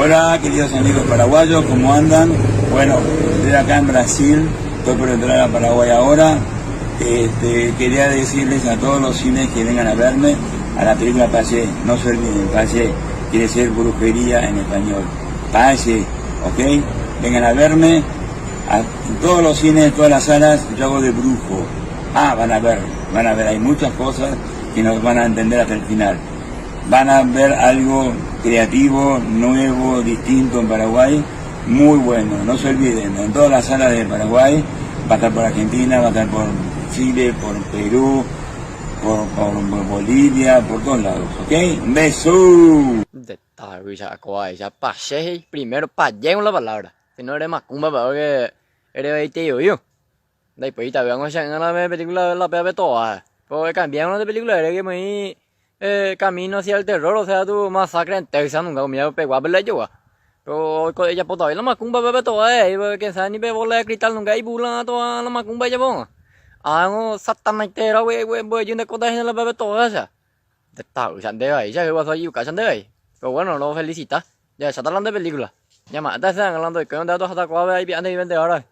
Hola, queridos amigos paraguayos, ¿cómo andan? Bueno, estoy acá en Brasil, estoy por entrar a Paraguay ahora. Quería decirles a todos los cines que vengan a verme a la película Payé. No se olviden, Payé quiere ser brujería en español. Payé, ¿ok? Vengan a verme en todos los cines, en todas las salas. Yo hago de brujo. Van a ver, hay muchas cosas que nos van a entender hasta el final. Van a ver algo creativo, nuevo, distinto en Paraguay, muy bueno. No se olviden, en todas las salas de Paraguay, va a estar por Argentina, va a estar por Chile, por Perú, por Bolivia, por todos lados, ¿ok? Un beso. Pache, primero paye una palabra. Si no eres macumba, porque eres tío yo. Después está viendo la película la peor de todas. Porque cambiaron de película, era que me camino hacia el terror, o sea, tu masacre en Texas nunca comía pegua por la yoga. Pero ella por todavía la macumba bebe toda, que sabe ni bebe bola de cristal nunca y bulan toda la macumba ya ponga. No satanitera, güey, yo de cosas en la bebe toda esa. Está usando ahí, ya que vas a ir cachando ahí. Pero bueno, lo felicita. Ya está hablando de película. Ya más, estás hablando de que un dato hasta cuál ahí antes de 20 horas.